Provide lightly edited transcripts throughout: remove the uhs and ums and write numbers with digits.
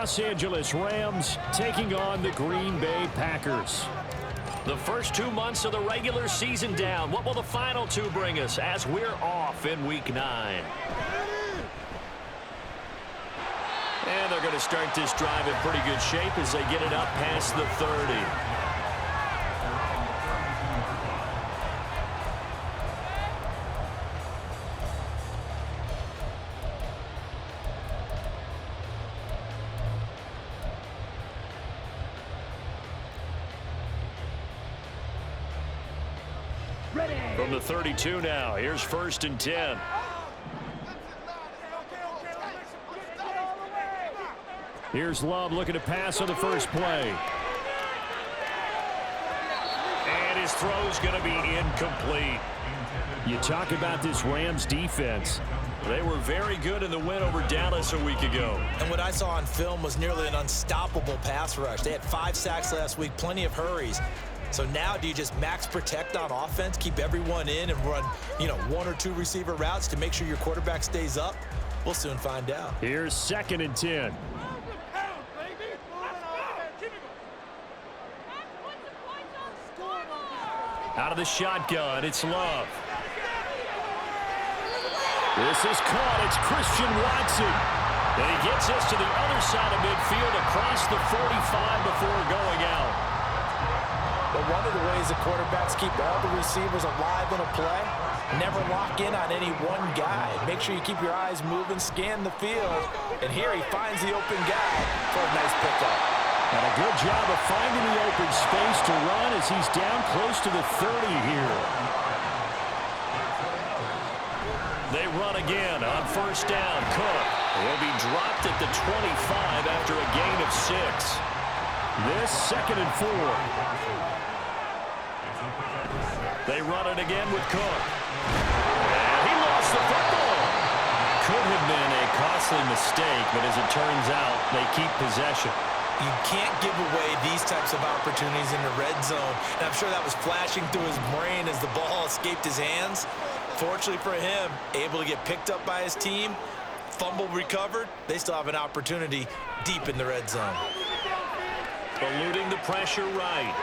Los Angeles Rams taking on the Green Bay Packers. The first 2 months of the regular season down. What will the final 2 bring us as we're off in Week 9? And they're going to start this drive in pretty good shape as they get it up past the 30. From the 32 now, here's 1st and 10. Here's Love looking to pass on the first play. And his throw's going to be incomplete. You talk about this Rams defense. They were very good in the win over Dallas a week ago. And what I saw on film was nearly an unstoppable pass rush. They had 5 sacks last week, plenty of hurries. So now do you just max protect on offense, keep everyone in and run, 1 or 2 receiver routes to make sure your quarterback stays up? We'll soon find out. Here's 2nd and 10. Out of the shotgun, it's Love. This is caught. It's Christian Watson. And he gets us to the other side of midfield across the 45 before going out. But one of the ways the quarterbacks keep all the receivers alive in a play, never lock in on any one guy. Make sure you keep your eyes moving, scan the field. And here he finds the open guy for a nice pickup. And a good job of finding the open space to run as he's down close to the 30 here. They run again on 1st down. Cook will be dropped at the 25 after a gain of 6. This 2nd and 4. They run it again with Cook. And he lost the football. Could have been a costly mistake, but as it turns out, they keep possession. You can't give away these types of opportunities in the red zone. And I'm sure that was flashing through his brain as the ball escaped his hands. Fortunately for him, able to get picked up by his team, fumble recovered. They still have an opportunity deep in the red zone. Eluding the pressure right.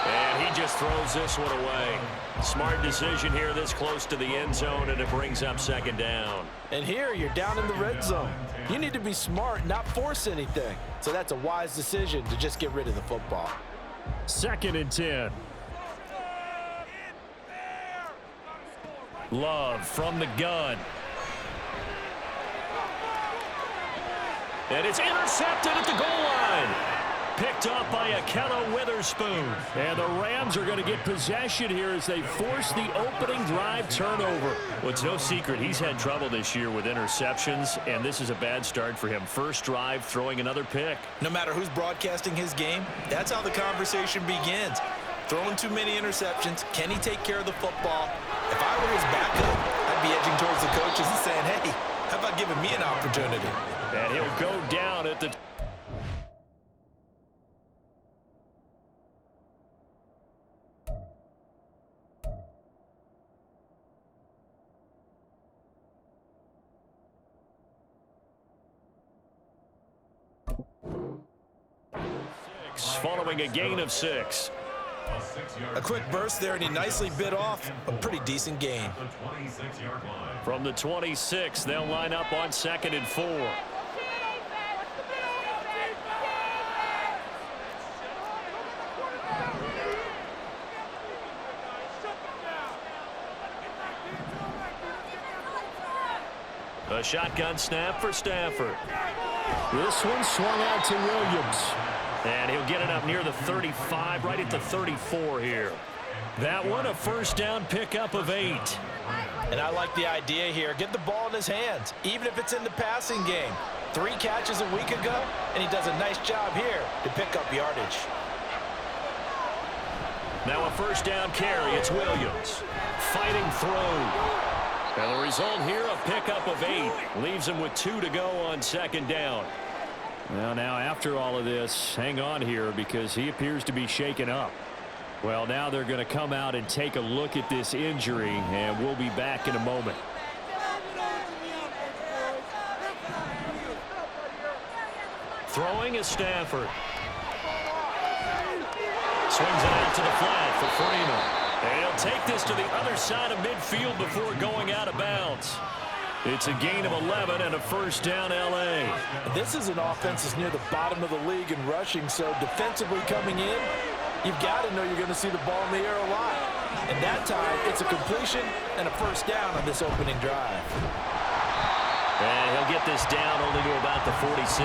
And he just throws this one away. Smart decision here this close to the end zone, and it brings up 2nd down. And here you're down in the red zone. You need to be smart, not force anything. So that's a wise decision to just get rid of the football. 2nd and 10. Love from the gun. And it's intercepted at the goal line. Picked up by Akello Witherspoon. And the Rams are going to get possession here as they force the opening drive turnover. Well, it's no secret he's had trouble this year with interceptions, and this is a bad start for him. First drive, throwing another pick. No matter who's broadcasting his game, that's how the conversation begins. Throwing too many interceptions. Can he take care of the football? If I were his backup, I'd be edging towards the coaches and saying, hey, how about giving me an opportunity? And he'll go down at the... following a gain of 6. A quick burst there, and he nicely bit off a pretty decent gain. From the 26, they'll line up on 2nd and 4. A shotgun snap for Stafford. This one swung out to Williams. And he'll get it up near the 35, right at the 34 here. That one, a 1st down pickup of 8. And I like the idea here. Get the ball in his hands, even if it's in the passing game. 3 catches a week ago, and he does a nice job here to pick up yardage. Now a 1st down carry. It's Williams. Fighting through. And the result here, a pickup of 8. Leaves him with 2 to go on 2nd down. Well, now after all of this, hang on here because he appears to be shaken up. Well, now they're going to come out and take a look at this injury, and we'll be back in a moment. Throwing is Stafford. Swings it out to the flat for Freeman. And he'll take this to the other side of midfield before going out of bounds. It's a gain of 11 and a first down, L.A. This is an offense that's near the bottom of the league in rushing, so defensively coming in, you've got to know you're going to see the ball in the air a lot. And that time, it's a completion and a first down on this opening drive. And he'll get this down only to about the 46.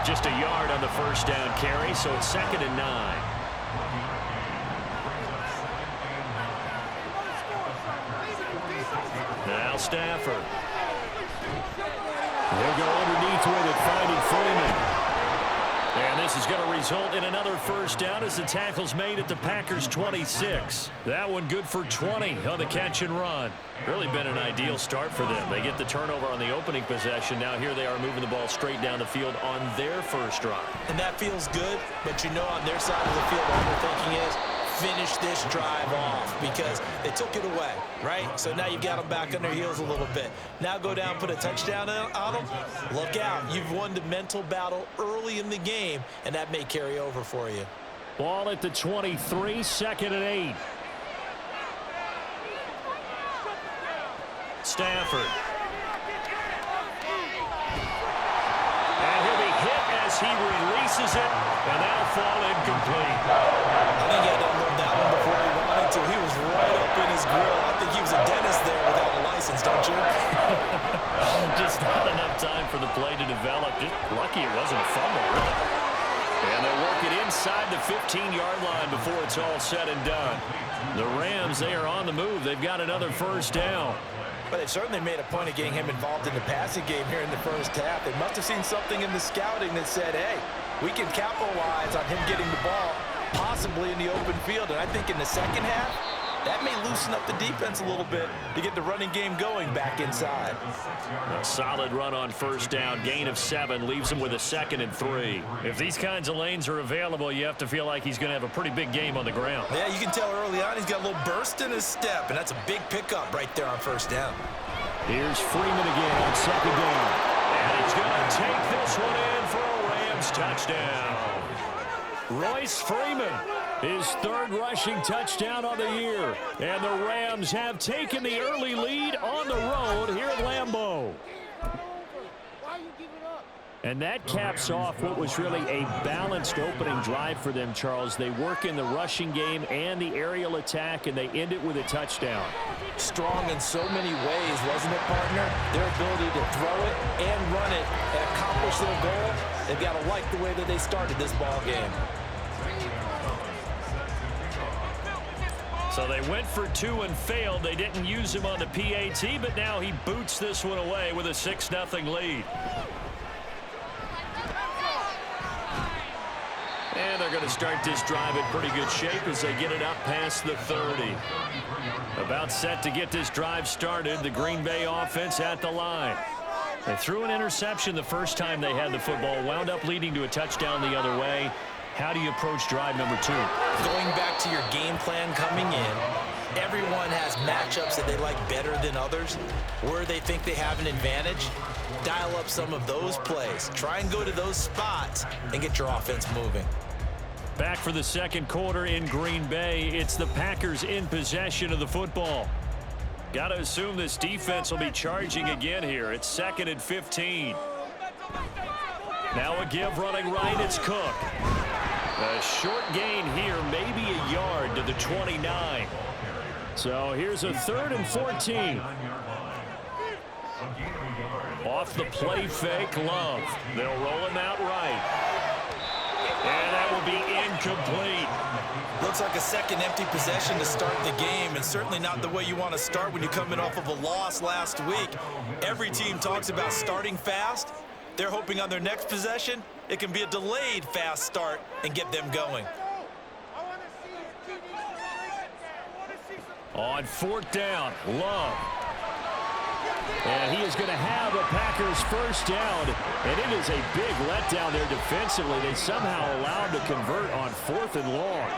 Just a yard on the first down carry, so it's 2nd and 9. Now Stafford. They'll go underneath with it, finding Freeman. And this is going to result in another first down as the tackle's made at the Packers' 26. That one good for 20 on the catch and run. Really been an ideal start for them. They get the turnover on the opening possession. Now here they are moving the ball straight down the field on their first drive. And that feels good, but you know on their side of the field all they're thinking is, finish this drive off because they took it away, right? So now you've got them back on their heels a little bit. Now go down, put a touchdown on them. Look out. You've won the mental battle early in the game, and that may carry over for you. Ball at the 23, 2nd and 8. Stafford. And he'll be hit as he releases it, and that'll fall incomplete. I think he had to unload that one before he wanted to. He was right up in his grill. I think he was a dentist there without a license, don't you? Just not enough time for the play to develop. Just lucky it wasn't a fumble, really. And they'll work it inside the 15-yard line before it's all said and done. The Rams, they are on the move. They've got another first down. But they certainly made a point of getting him involved in the passing game here in the first half. They must have seen something in the scouting that said, hey, we can capitalize on him getting the ball possibly in the open field. And I think in the second half, that may loosen up the defense a little bit to get the running game going back inside. A solid run on first down. Gain of 7 leaves him with a 2nd and 3. If these kinds of lanes are available, you have to feel like he's going to have a pretty big game on the ground. Yeah, you can tell early on he's got a little burst in his step, and that's a big pickup right there on first down. Here's Freeman again on 2nd down. And he's going to take this one in for a Rams touchdown. Royce Freeman, his 3rd rushing touchdown of the year. And the Rams have taken the early lead on the road here at Lambeau. And that caps off what was really a balanced opening drive for them, Charles. They work in the rushing game and the aerial attack, and they end it with a touchdown. Strong in so many ways, wasn't it, partner? Their ability to throw it and run it and accomplish their goal. They've got to like the way that they started this ball game. So they went for 2 and failed. They didn't use him on the PAT, but now he boots this one away with a 6-0 lead. And they're going to start this drive in pretty good shape as they get it up past the 30. About set to get this drive started. The Green Bay offense at the line. They threw an interception the first time they had the football, wound up leading to a touchdown the other way. How do you approach drive number 2? Going back to your game plan coming in, everyone has matchups that they like better than others, where they think they have an advantage. Dial up some of those plays. Try and go to those spots and get your offense moving. Back for the second quarter in Green Bay. It's the Packers in possession of the football. Got to assume this defense will be charging again here. It's 2nd and 15. Now a give running right. It's Cook. A short gain here, maybe a yard to the 29. So here's a 3rd and 14. Off the play fake, Love. They'll roll him out right. And that will be incomplete. Looks like a second empty possession to start the game, and certainly not the way you want to start when you're coming off of a loss last week. Every team talks about starting fast. They're hoping on their next possession, it can be a delayed fast start and get them going. On 4th down, Love. And he is going to have a Packers first down. And it is a big letdown there defensively. They somehow allowed to convert on 4th and long.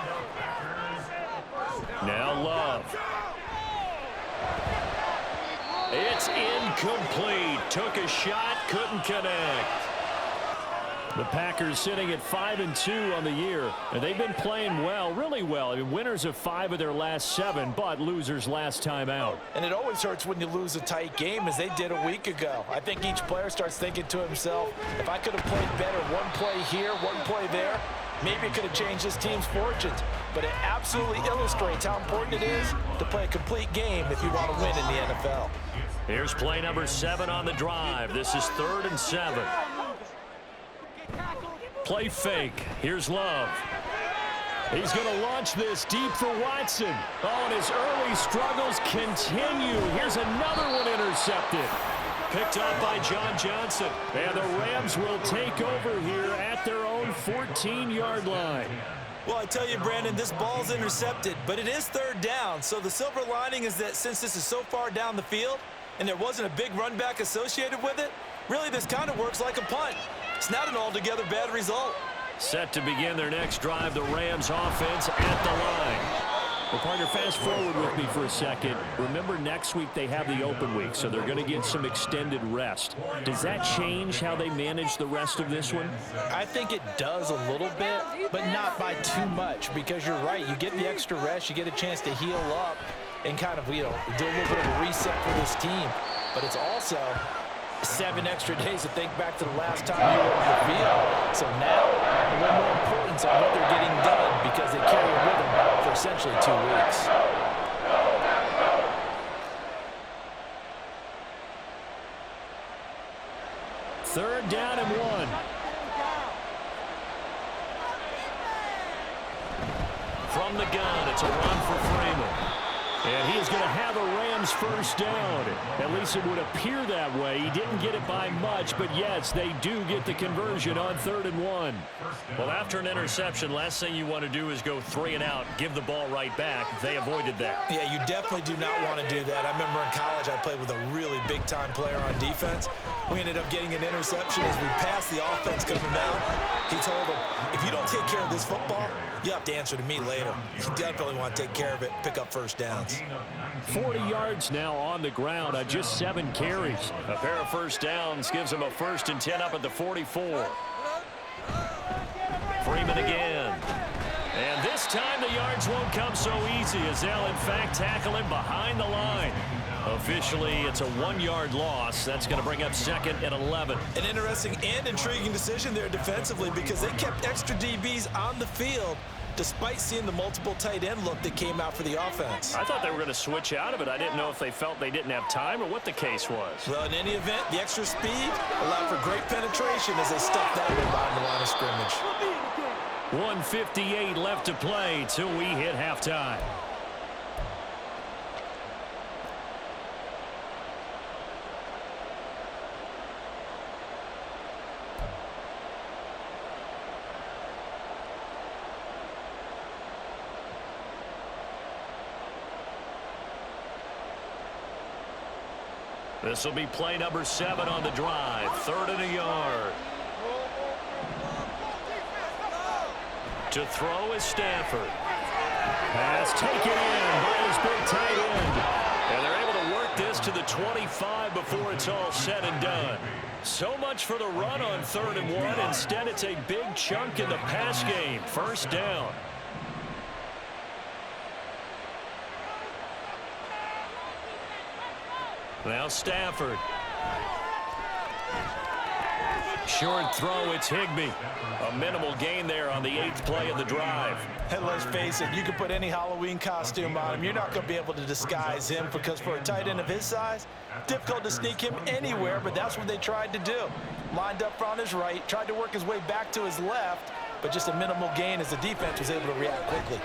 Now Love. It's incomplete. Took a shot, couldn't connect. The Packers sitting at 5-2 on the year, and they've been playing well, really well. I mean, winners of 5 of their last 7, but losers last time out. And it always hurts when you lose a tight game, as they did a week ago. I think each player starts thinking to himself, if I could have played better one play here, one play there, maybe it could have changed this team's fortunes. But it absolutely illustrates how important it is to play a complete game if you want to win in the NFL. Here's play number 7 on the drive. This is 3rd and 7. Play fake. Here's Love. He's going to launch this deep for Watson. Oh, and his early struggles continue. Here's another one intercepted. Picked up by John Johnson. And the Rams will take over here at their own 14-yard line. Well, I tell you, Brandon, this ball's intercepted, but it is 3rd down. So the silver lining is that since this is so far down the field and there wasn't a big run back associated with it, really this kind of works like a punt. It's not an altogether bad result. Set to begin their next drive, the Rams offense at the line. Well, partner, fast forward with me for a second. Remember, next week they have the open week, so they're going to get some extended rest. Does that change how they manage the rest of this one? I think it does a little bit, but not by too much, because you're right. You get the extra rest, you get a chance to heal up and kind of, do a little bit of a reset for this team. But it's also 7 extra days to think back to the last time you were on the field. So now, a little more importance on what they're getting done because they carry it with them for essentially 2 weeks. Third down and 1. From the gun, it's a run for Freeman. And he is going to have a Rams first down. At least it would appear that way. He didn't get it by much, but yes, they do get the conversion on 3rd and 1. Well, after an interception, last thing you want to do is go 3 and out, give the ball right back. They avoided that. Yeah, you definitely do not want to do that. I remember in college I played with a really big-time player on defense. We ended up getting an interception as we passed the offense coming down. He told him, if you don't take care of this football, you have to answer to me later. You definitely want to take care of it, pick up first downs. 40 yards now on the ground on just 7 carries. A pair of first downs gives them a 1st and 10 up at the 44. Freeman again. And this time the yards won't come so easy as they'll, in fact, tackle him behind the line. Officially, it's a 1-yard loss. That's going to bring up 2nd and 11. An interesting and intriguing decision there defensively because they kept extra DBs on the field despite seeing the multiple tight end look that came out for the offense. I thought they were going to switch out of it. I didn't know if they felt they didn't have time or what the case was. Well, in any event, the extra speed allowed for great penetration as they stuffed that one behind the line of scrimmage. 1:58 left to play till we hit halftime. This will be play number 7 on the drive. 3rd and a yard. To throw is Stafford. Pass taken in by his big tight end. And they're able to work this to the 25 before it's all said and done. So much for the run on 3rd and 1. Instead, it's a big chunk in the pass game. First down. Now Stafford. Short throw, it's Higbee. A minimal gain there on the 8th play of the drive. And let's face it, you can put any Halloween costume on him. You're not going to be able to disguise him because for a tight end of his size, difficult to sneak him anywhere, but that's what they tried to do. Lined up on his right, tried to work his way back to his left, but just a minimal gain as the defense was able to react quickly.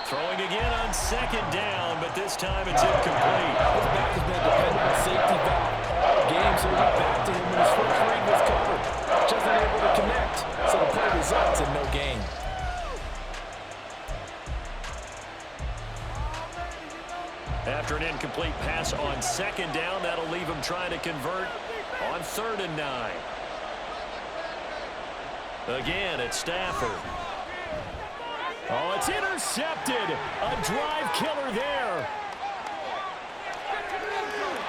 Throwing again on 2nd down, but this time it's incomplete. His back has been a dependable safety valve all game, so we got back to him when his first read was covered. Just not able to connect, so the play results in no gain. After an incomplete pass on 2nd down, that'll leave him trying to convert on 3rd and 9. Again, it's Stafford. Oh, it's intercepted. A drive killer there.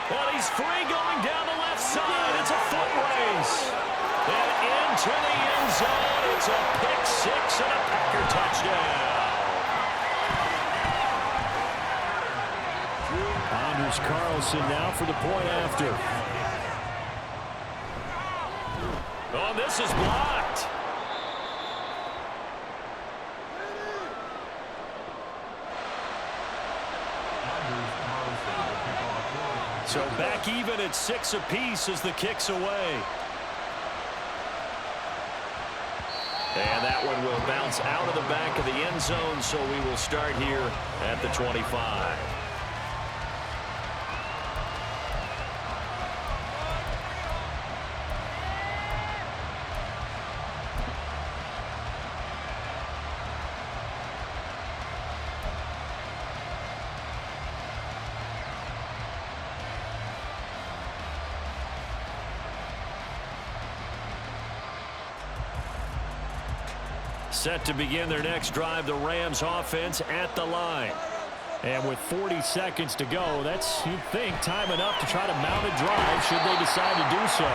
Well, he's free going down the left side. It's a foot race. a pick six and a Packer touchdown. Anders Carlson now for the point after. Oh, this is blocked. So back even at 6 apiece as the kick's away. And that one will bounce out of the back of the end zone, so we will start here at the 25. Set to begin their next drive, the Rams offense at the line. And with 40 seconds to go, that's, you'd think, time enough to try to mount a drive should they decide to do so.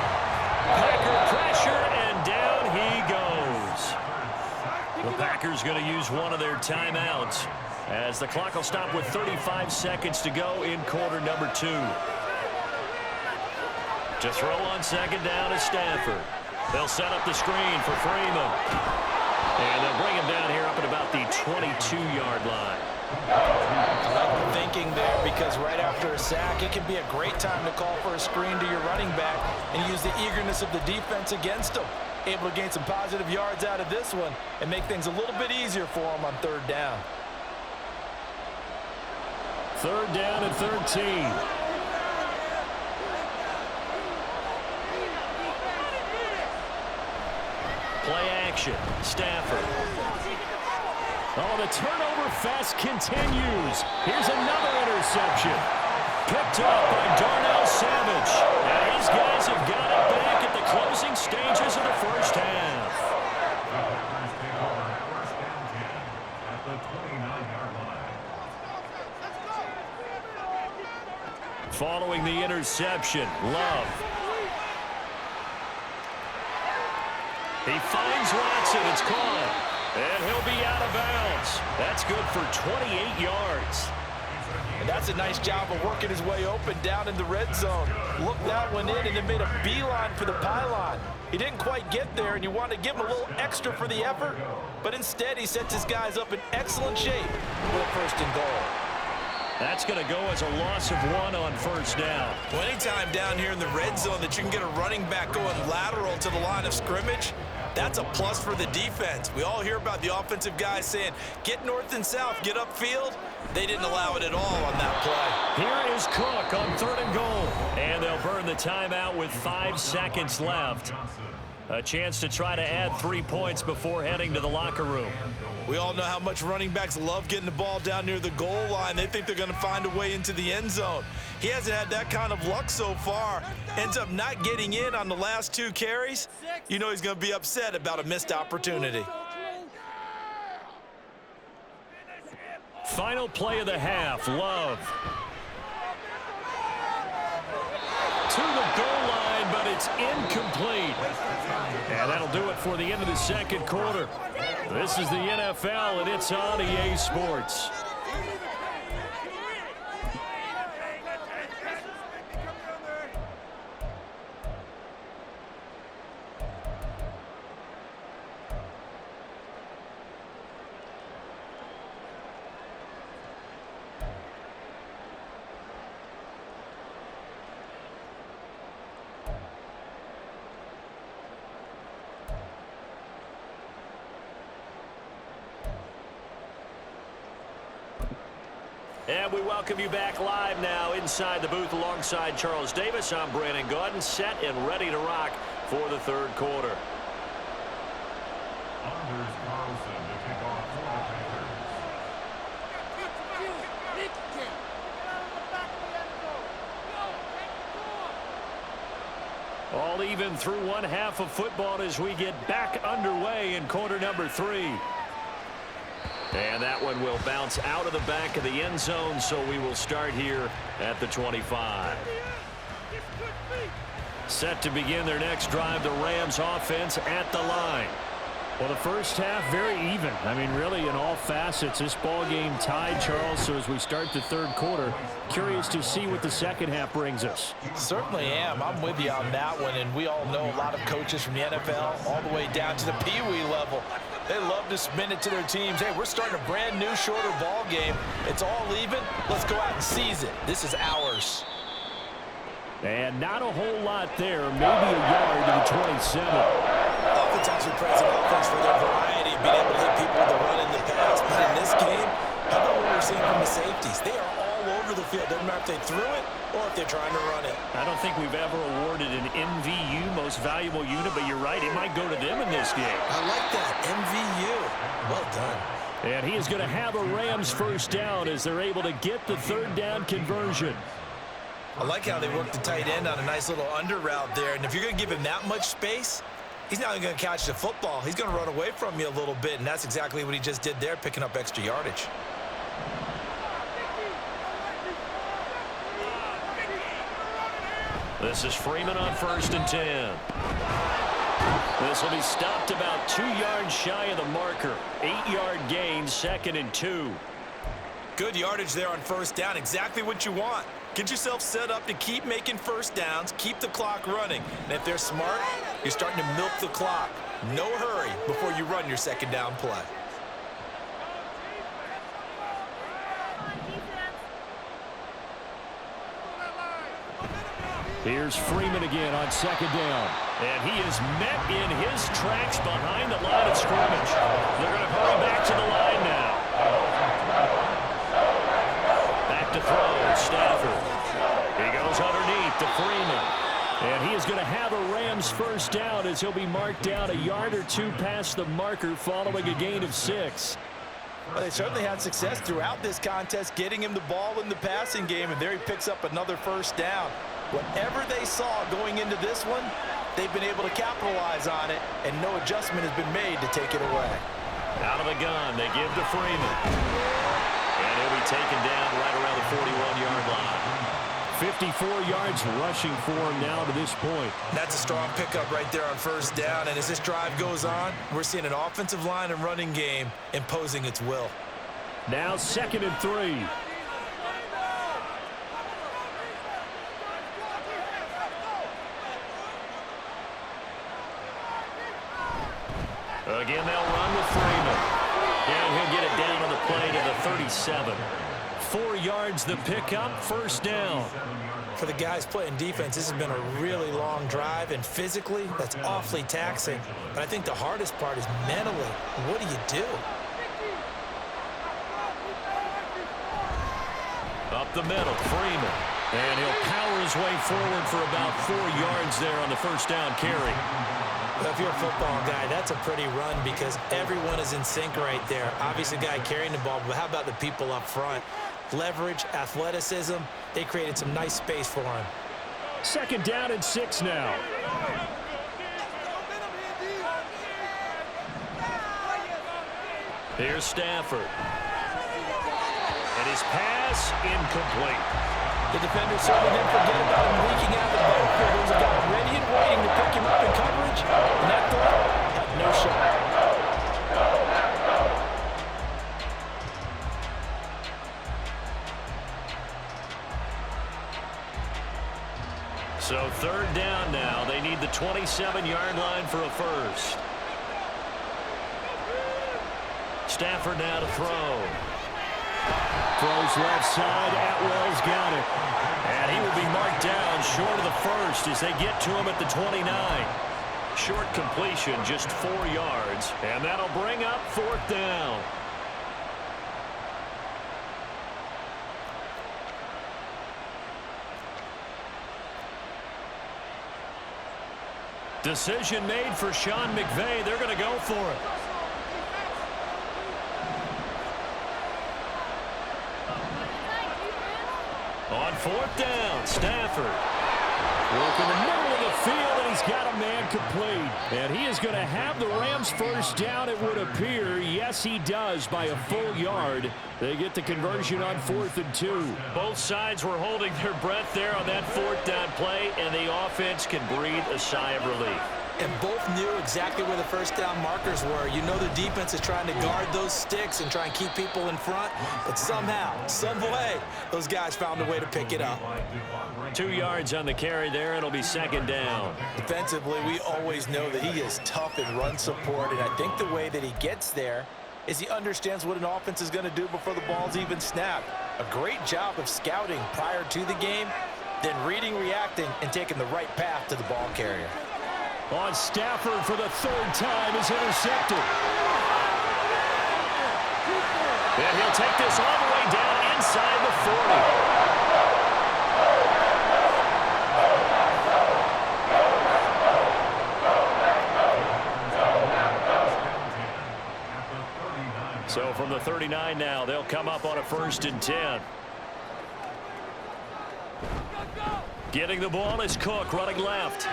Packer pressure, and down he goes. The Packers going to use one of their timeouts as the clock will stop with 35 seconds to go in quarter number 2. To throw on second down is Stafford. They'll set up the screen for Freeman. And they'll bring him down here up at about the 22-yard line. I like the thinking there because right after a sack, it can be a great time to call for a screen to your running back and use the eagerness of the defense against him. Able to gain some positive yards out of this one and make things a little bit easier for him on third down. Third down and 13. Play action. Stafford. Oh, the turnover fest continues. Here's another interception. Picked up by Darnell Savage. And these guys have got it back at the closing stages of the first half. Following the interception, Love. He finds Watson. It's caught. And he'll be out of bounds. That's good for 28 yards. And that's a nice job of working his way open down in the red zone. Looked that one in and then made a beeline for the pylon. He didn't quite get there, and you want to give him a little extra for the effort. But instead, he sets his guys up in excellent shape for the first and goal. That's going to go as a loss of 1 on first down. Well, anytime down here in the red zone that you can get a running back going lateral to the line of scrimmage, that's a plus for the defense. We all hear about the offensive guys saying, get north and south, get upfield. They didn't allow it at all on that play. Here is Cook on third and goal. And they'll burn the timeout with 5 seconds left. A chance to try to add 3 points before heading to the locker room. We all know how much running backs love getting the ball down near the goal line. They think they're going to find a way into the end zone. He hasn't had that kind of luck so far. Ends up not getting in on the last 2 carries. You know he's going to be upset about a missed opportunity. Final play of the half, Love. To the goal line, but it's incomplete. And that'll do it for the end of the second quarter. This is the NFL, and it's on EA Sports. And we welcome you back live now inside the booth alongside Charles Davis. I'm Brandon Gaudin, set and ready to rock for the third quarter. Anders Carlson to kick off for the Packers. All even through one half of football as we get back underway in quarter number 3. And that one will bounce out of the back of the end zone, so we will start here at the 25. Set to begin their next drive, the Rams offense at the line. Well, the first half, very even. I mean, really, in all facets, this ball game tied, Charles. So as we start the third quarter, curious to see what the second half brings us. Certainly am. I'm with you on that one. And we all know a lot of coaches from the NFL all the way down to the Pee-wee level. They love to spin it to their teams. Hey, we're starting a brand new, shorter ball game. It's all even. Let's go out and seize it. This is ours. And not a whole lot there. Maybe a yard to the 27. Offense actually present offense for their variety, being able to hit people with the run in the pass. But in this game, how about what we're seeing from the safeties? They are all over the field. Doesn't matter if they threw it or if they're trying to run it. I don't think we've ever awarded an MVU, most valuable unit, but you're right, it might go to them in this game. I like that, MVU. Well done. And he is going to have a Rams first down as they're able to get the third down conversion. I like how they work the tight end on a nice little under route there. And if you're going to give him that much space, he's not going to catch the football. He's going to run away from you a little bit, and that's exactly what he just did there, picking up extra yardage. This is Freeman on 1st and 10. This will be stopped about 2 yards shy of the marker. 8-yard gain, 2nd and 2. Good yardage there on first down. Exactly what you want. Get yourself set up to keep making first downs, keep the clock running. And if they're smart, you're starting to milk the clock. No hurry before you run your second down play. Here's Freeman again on 2nd down. And he is met in his tracks behind the line of scrimmage. They're going to hurry back to the line now. Back to throw, Stafford. He goes underneath to Freeman. And he is going to have a Rams first down as he'll be marked down a yard or two past the marker following a gain of 6. Well, they certainly had success throughout this contest, getting him the ball in the passing game, and there he picks up another first down. Whatever they saw going into this one, they've been able to capitalize on it, and no adjustment has been made to take it away. Out of the gun, they give to Freeman. And he'll be taken down right around the 41-yard line. 54 yards rushing for him now to this point. That's a strong pickup right there on first down. And as this drive goes on, we're seeing an offensive line and running game imposing its will. Now 2nd and 3. Again, they'll run with Freeman. And he'll get it down on the play to the 37. 4 yards the pickup, first down. For the guys playing defense, this has been a really long drive, and physically, that's awfully taxing. But I think the hardest part is mentally. What do you do? Up the middle, Freeman. And he'll power his way forward for about 4 yards there on the first down carry. If you're a football guy, that's a pretty run because everyone is in sync right there. Obviously, the guy carrying the ball, but how about the people up front? Leverage, athleticism, they created some nice space for him. 2nd down and 6 now. Here's Stafford. And his pass incomplete. The defender certainly didn't forget about him leaking out the backfield. There was a guy ready and waiting to pick him up in coverage, and that throw had no shot. So 3rd down now. They need the 27-yard line for a first. Stafford now to throw. Throws left side. Atwell's got it. And he will be marked down short of the first as they get to him at the 29. Short completion, just 4 yards. And that'll bring up 4th down. Decision made for Sean McVay. They're going to go for it. On 4th down, Stafford. Work in the middle of the field, and he's got a man complete. And he is going to have the Rams first down, it would appear. Yes, he does, by a full yard. They get the conversion on 4th and 2. Both sides were holding their breath there on that 4th down play, and the offense can breathe a sigh of relief. And both knew exactly where the first down markers were. You know the defense is trying to guard those sticks and try and keep people in front. But somehow, some way, those guys found a way to pick it up. 2 yards on the carry there. It'll be second down. Defensively, we always know that he is tough in run support. And I think the way that he gets there is he understands what an offense is going to do before the ball's even snapped. A great job of scouting prior to the game, then reading, reacting, and taking the right path to the ball carrier. On Stafford for the third time is intercepted. And he'll take this all the way down inside the 40. So from the 39 now, they'll come up on a 1st and 10. Getting the ball is Cook running left.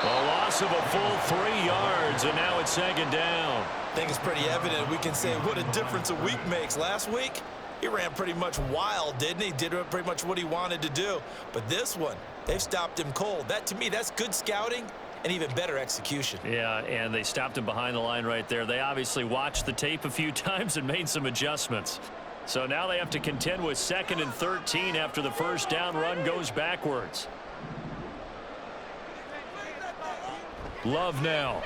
A loss of a full 3 yards, and now it's second down. I think it's pretty evident. We can say what a difference a week makes. Last week, he ran pretty much wild, didn't he? Did pretty much what he wanted to do. But this one, they've stopped him cold. That, to me, that's good scouting and even better execution. Yeah, and they stopped him behind the line right there. They obviously watched the tape a few times and made some adjustments. So now they have to contend with 2nd and 13 after the first down run goes backwards. Love now.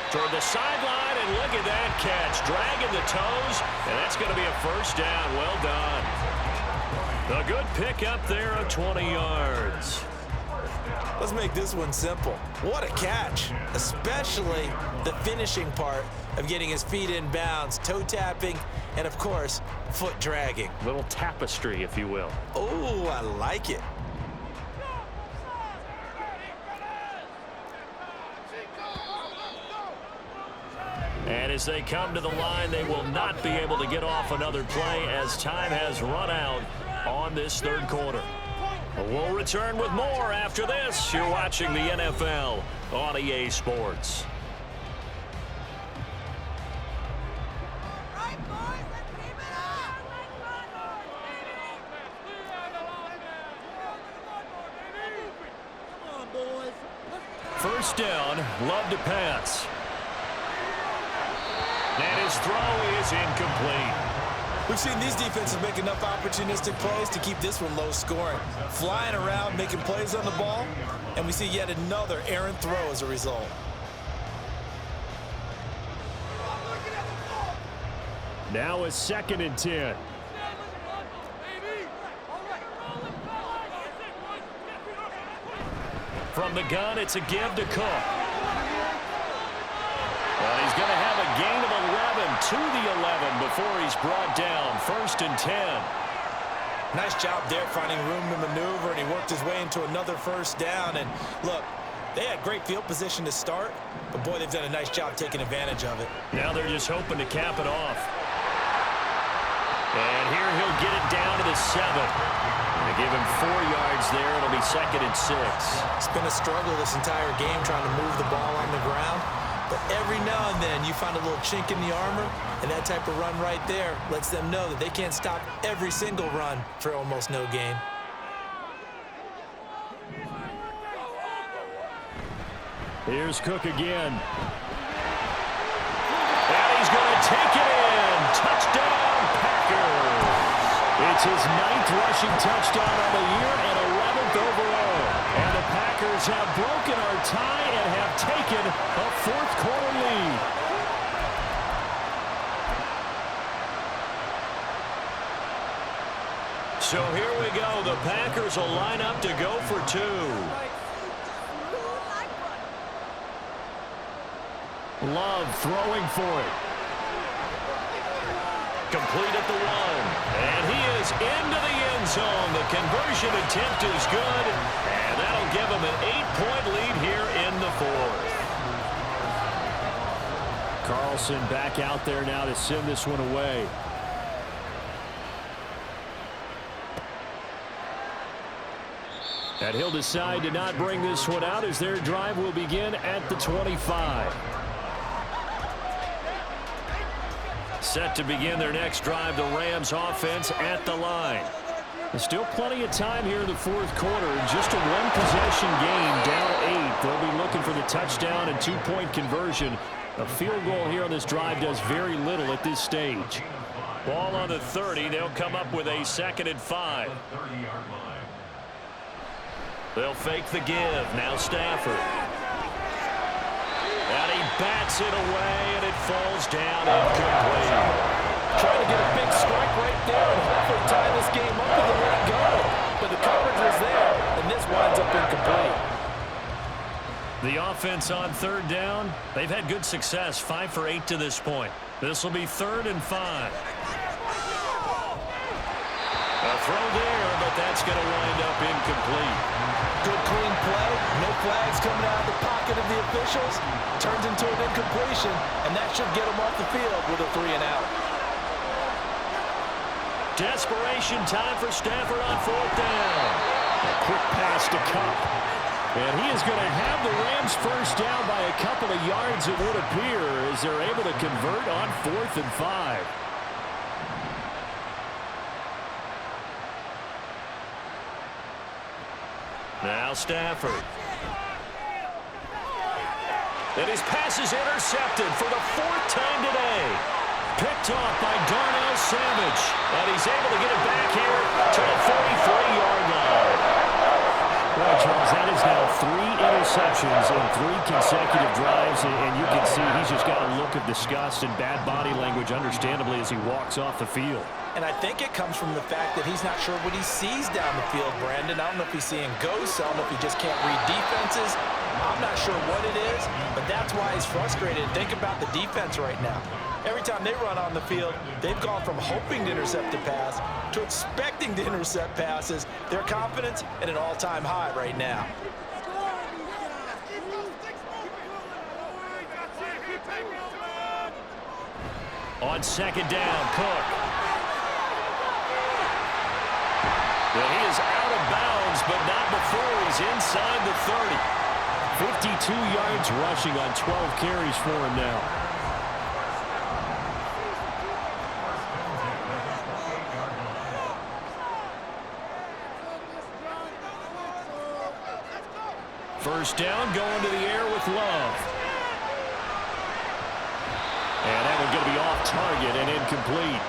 Toward the sideline, and look at that catch. Dragging the toes, and that's going to be a first down. Well done. A good pick up there of 20 yards. Let's make this one simple. What a catch, especially the finishing part of getting his feet in bounds, toe tapping, and of course, foot dragging. Little tapestry, if you will. Oh, I like it. And as they come to the line, they will not be able to get off another play as time has run out on this 3rd quarter. We'll return with more after this. You're watching the NFL on EA Sports. First down, Love to pass. And his throw is incomplete. We've seen these defenses make enough opportunistic plays to keep this one low scoring. Flying around, making plays on the ball, and we see yet another errant throw as a result. Now a 2nd and 10. From the gun, it's a give to Cook. Well, he's going to have a gain of 11 to the 11 before he's brought down. 1st and 10. Nice job there finding room to maneuver, and he worked his way into another first down. And look, they had great field position to start, but boy, they've done a nice job taking advantage of it. Now they're just hoping to cap it off. And here he'll get it down to the 7. They give him 4 yards there. It'll be 2nd and 6. It's been a struggle this entire game trying to move the ball on the ground. But every now and then you find a little chink in the armor, and that type of run right there lets them know that they can't stop every single run for almost no gain. Here's Cook again. And he's going to take it in. Touchdown, Packers. It's his 9th rushing touchdown of the year and 11th overall. And the Packers have broken our tie and have taken a 4th quarter lead. So here we go. The Packers will line up to go for 2. Love throwing for it. Complete at the 1. And he is into the end zone. The conversion attempt is good. And that'll give him an 8-point lead here in the 4th. Carlson back out there now to send this one away. And he'll decide to not bring this one out as their drive will begin at the 25. Set to begin their next drive, the Rams offense at the line. Still plenty of time here in the fourth quarter. Just a one-possession game, down 8. They'll be looking for the touchdown and two-point conversion. A field goal here on this drive does very little at this stage. Ball on the 30. They'll come up with a 2nd and 5. They'll fake the give. Now Stafford. And he bats it away, and it falls down incomplete. Trying to get a big strike right there and hopefully tie this game up with a let go. But the coverage was there, and this winds up incomplete. The offense on 3rd down, they've had good success, 5 for 8 to this point. This will be 3rd and 5. A throw there, but that's going to wind up incomplete. Good clean play, no flags coming out of the pocket of the officials. Turns into an incompletion, and that should get them off the field with a 3 and out. Desperation time for Stafford on 4th down. A quick pass to Cup. And he is going to have the Rams first down by a couple of yards, it would appear, as they're able to convert on 4th and 5. Now Stafford. And his pass is intercepted for the 4th time today. Picked off by Darnell Savage. And he's able to get it back here to the 43-yard line. Well, Charles, that is now 3 interceptions in 3 consecutive drives, and you can see he's just got a look of disgust and bad body language, understandably, as he walks off the field. And I think it comes from the fact that he's not sure what he sees down the field, Brandon. I don't know if he's seeing ghosts. I don't know if he just can't read defenses. I'm not sure what it is, but that's why he's frustrated. Think about the defense right now. Every time they run on the field, they've gone from hoping to intercept a pass to expecting to intercept passes. Their confidence at an all-time high right now. On 2nd down, Cook. Well, he is out of bounds, but not before he's inside the 30. 52 yards rushing on 12 carries for him now. First down, going to the air with Love. And that one's going to be off target and incomplete.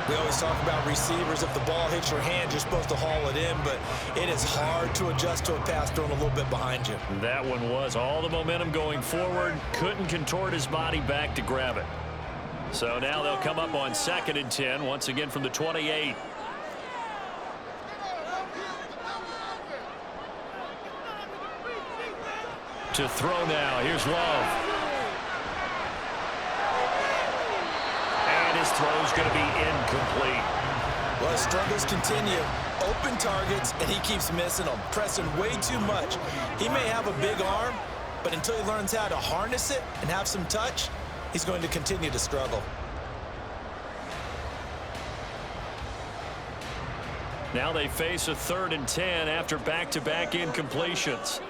We always talk about receivers. If the ball hits your hand, you're supposed to haul it in, but it is hard to adjust to a pass thrown a little bit behind you. That one was all the momentum going forward. Couldn't contort his body back to grab it. So now they'll come up on 2nd and 10, once again from the 28. To throw now. Here's Love. And his throw's going to be incomplete. Well, his struggles continue. Open targets, and he keeps missing them, pressing way too much. He may have a big arm, but until he learns how to harness it and have some touch, he's going to continue to struggle. Now they face a 3rd and 10 after back-to-back incompletions.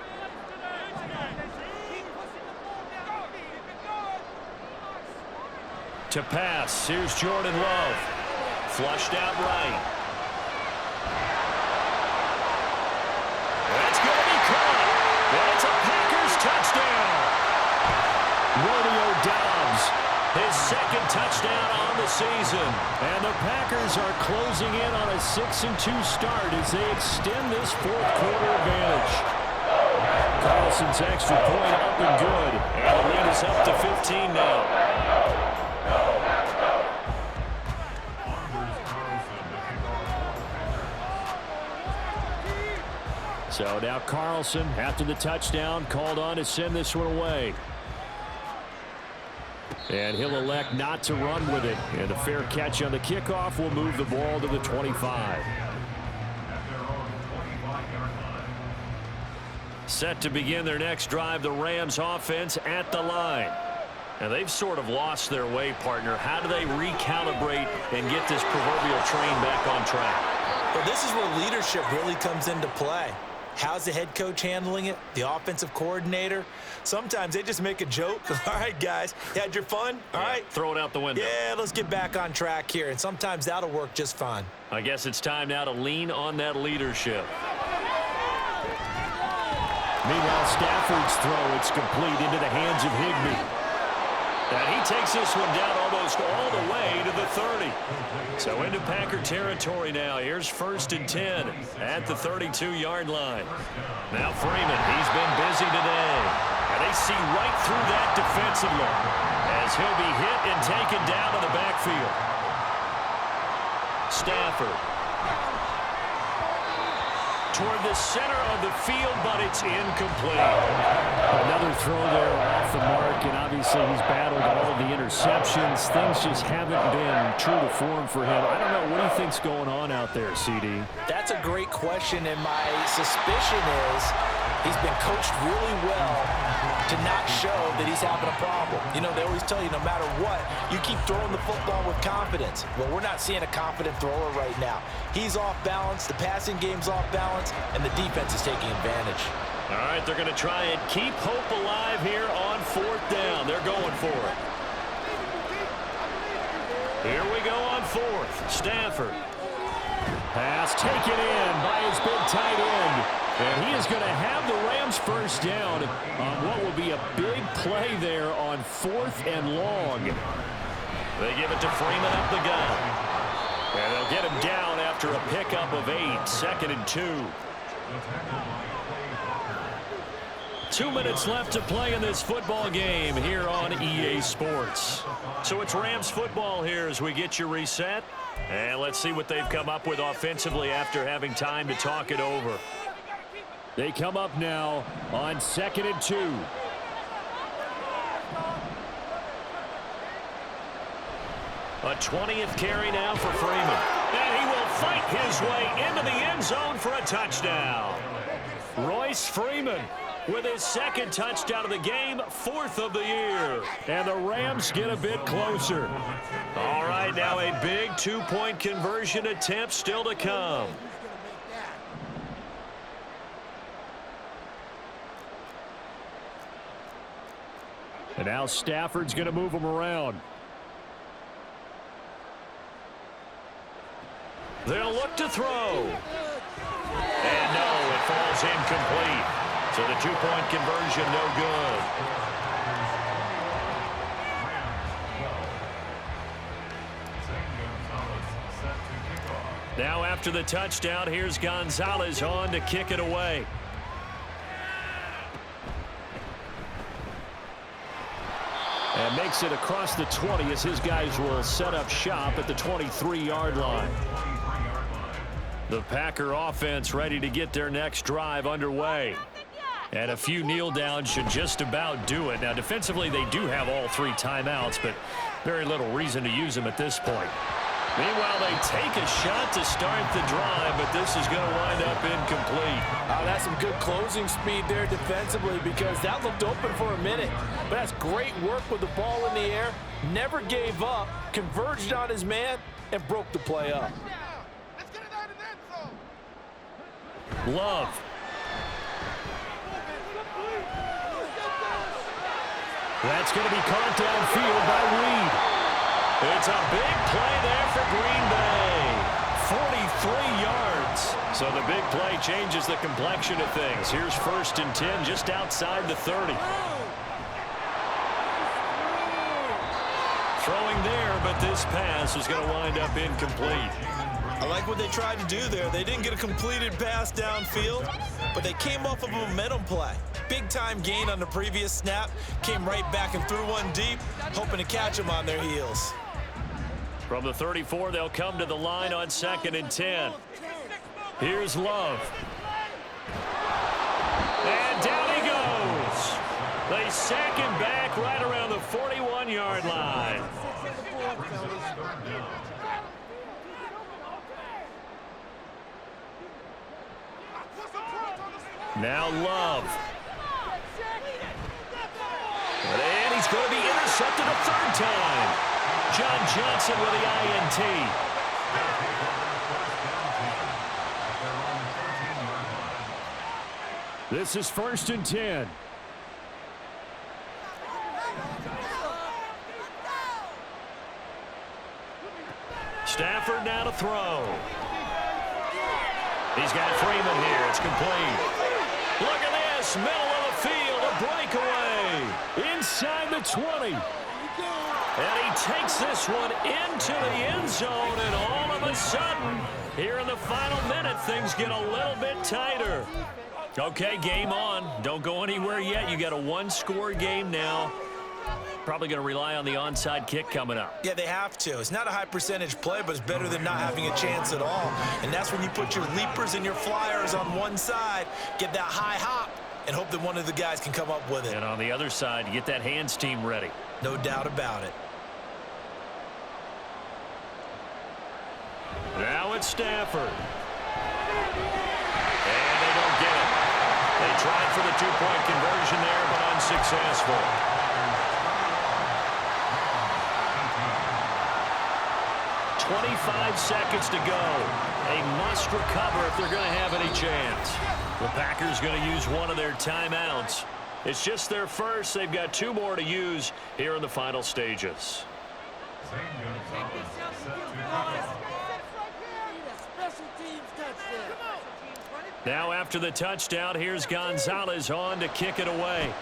To pass, here's Jordan Love. Flushed out right. That's going to be caught. And it's a Packers touchdown. Romeo Doubs, His 2nd touchdown on the season. and the Packers are closing in on a 6-2 start as they extend this fourth quarter advantage. Carlson's extra point up and good. And the lead is up to 15 now. So now Carlson, after the touchdown, called on to send this one away. And he'll elect not to run with it. And a fair catch on the kickoff will move the ball to the 25. Set to begin their next drive, the Rams offense at the line. And they've sort of lost their way, partner. How do they recalibrate and get this proverbial train back on track? But this is where leadership really comes into play. How's the head coach handling it? The offensive coordinator? Sometimes they just make a joke. All right, guys, you had your fun? All right. Throw it out the window. Yeah, let's get back on track here, and sometimes that'll work just fine. I guess it's time now to lean on that leadership. Meanwhile, Stafford's throw, it's complete into the hands of Higbee. And he takes this one down almost all the way to the 30. So into Packer territory now. Here's 1st and 10 at the 32-yard line. Now Freeman, he's been busy today. And they see right through that defensively as he'll be hit and taken down in the backfield. Stafford toward the center of the field, but it's incomplete. Another throw there off the mark, and obviously he's battled all of the interceptions. Things just haven't been true to form for him. I don't know. What do you think's going on out there, CD? That's a great question, and my suspicion is he's been coached really well to not show that he's having a problem. You know, they always tell you no matter what, you keep throwing the football with confidence. Well, we're not seeing a confident thrower right now. He's off balance, the passing game's off balance, and the defense is taking advantage. All right, they're going to try and keep hope alive here on 4th down. They're going for it. Here we go on 4th. Stafford. Pass taken in by his big tight end. And he is going to have the Rams first down on what will be a big play there on 4th and long. They give it to Freeman up the gun. And they'll get him down after a pickup of 8. 2nd and 2. 2 minutes left to play in this football game here on EA Sports. So it's Rams football here as we get you reset. And let's see what they've come up with offensively after having time to talk it over. They come up now on 2nd and 2. A 20th carry now for Freeman. And he will fight his way into the end zone for a touchdown. Royce Freeman with his 2nd touchdown of the game, 4th of the year. And the Rams get a bit closer. All right, now a big 2-point conversion attempt still to come. And now Stafford's going to move him around. They'll look to throw. And no, it falls incomplete. So the 2-point conversion no good. Now after the touchdown, here's Gonzalez on to kick it away. And makes it across the 20 as his guys will set up shop at the 23-yard line. The Packer offense ready to get their next drive underway. And a few kneel downs should just about do it. Now defensively they do have all 3 timeouts, but very little reason to use them at this point. Meanwhile, they take a shot to start the drive, but this is going to wind up incomplete. That's some good closing speed there defensively because that looked open for a minute. But that's great work with the ball in the air. Never gave up, converged on his man, and broke the play up. Love. That's going to be caught downfield by Reed. It's a big play there for Green Bay. 43 yards. So the big play changes the complexion of things. Here's 1st and 10 just outside the 30. Throwing there, but this pass is going to wind up incomplete. I like what they tried to do there. They didn't get a completed pass downfield, but they came off of a momentum play. Big-time gain on the previous snap. Came right back and threw one deep, hoping to catch them on their heels. From the 34, they'll come to the line on 2nd and 10. Here's Love. And down he goes. They sack him back right around the 41-yard line. Now Love. And he's going to be intercepted a 3rd time. John Johnson with the INT. This is 1st and 10. Stafford now to throw. He's got Freeman here. It's complete. Look at this. Middle of the field. A breakaway. Inside the 20. And he takes this one into the end zone. And all of a sudden, here in the final minute, things get a little bit tighter. Okay, game on. Don't go anywhere yet. You got a one-score game now. Probably going to rely on the onside kick coming up. Yeah, they have to. It's not a high percentage play, but it's better than not having a chance at all. And that's when you put your leapers and your flyers on one side, get that high hop, and hope that one of the guys can come up with it. And on the other side, get that hands team ready. No doubt about it. Now it's Stafford. And they don't get it. They tried for the two-point conversion there, but unsuccessful. 25 seconds to go. A must recover if they're going to have any chance. The Packers going to use one of their timeouts. It's just their first. They've got 2 more to use here in the final stages. Now after the touchdown, here's Gonzalez on to kick it away.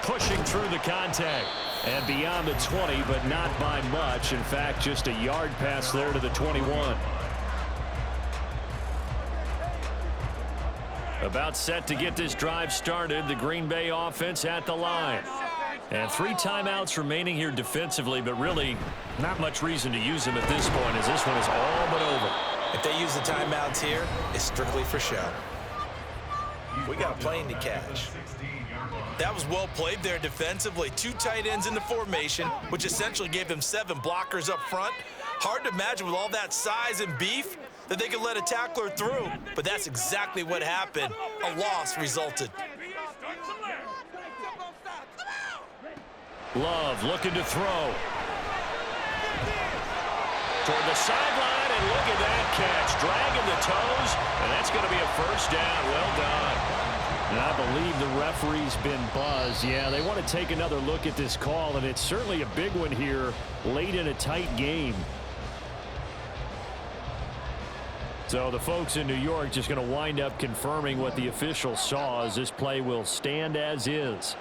Pushing through the contact. And beyond the 20, but not by much. In fact, just a yard pass there to the 21. About set to get this drive started. The Green Bay offense at the line. And 3 timeouts remaining here defensively, but really not much reason to use them at this point, as this one is all but over. If they use the timeouts here, it's strictly for show. We got a plane to catch. That was well played there defensively. 2 tight ends in the formation, which essentially gave them 7 blockers up front. Hard to imagine with all that size and beef that they could let a tackler through, but that's exactly what happened. A loss resulted. Love looking to throw. Toward the sideline, and look at that catch. Dragging the toes, and that's going to be a first down. Well done. And I believe the referee's been buzzed. Yeah, they want to take another look at this call, and it's certainly a big one here late in a tight game. So the folks in New York just going to wind up confirming what the official saw, as this play will stand as is.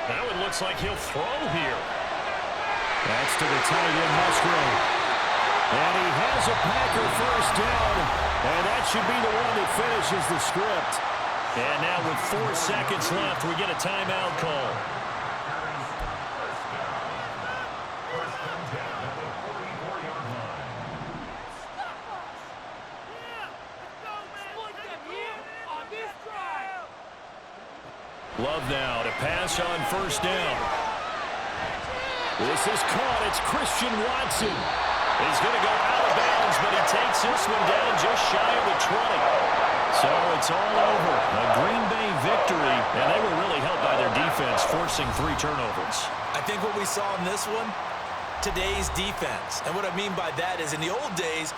Now it looks like he'll throw here. That's to the tight end, Musgrave. And he has a Packer first down, and that should be the one that finishes the script. And now with 4 seconds left, we get a timeout call. Love now to pass on first down. This is caught. It's Christian Watson. He's going to go out of bounds, but he takes this one down just shy of the 20. So it's all over. A Green Bay victory, and they were really helped by their defense, forcing 3 turnovers. I think what we saw in this one, today's defense. And what I mean by that is in the old days,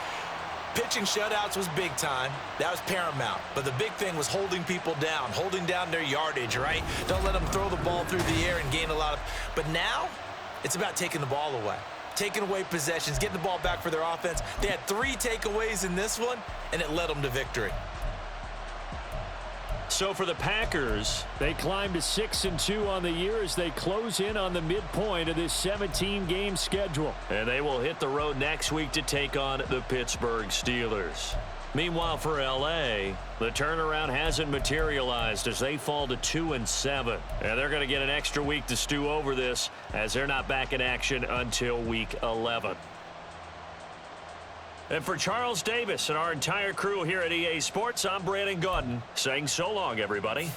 pitching shutouts was big time. That was paramount. But the big thing was holding people down, holding down their yardage, right? Don't let them throw the ball through the air and gain a lot of... But now, it's about taking the ball away. Taking away possessions, getting the ball back for their offense. They had 3 takeaways in this one, and it led them to victory. So for the Packers, they climb to 6-2 on the year as they close in on the midpoint of this 17-game schedule. And they will hit the road next week to take on the Pittsburgh Steelers. Meanwhile, for L.A., the turnaround hasn't materialized as they fall to 2-7. And they're going to get an extra week to stew over this as they're not back in action until week 11. And for Charles Davis and our entire crew here at EA Sports, I'm Brandon Gaudin saying so long, everybody.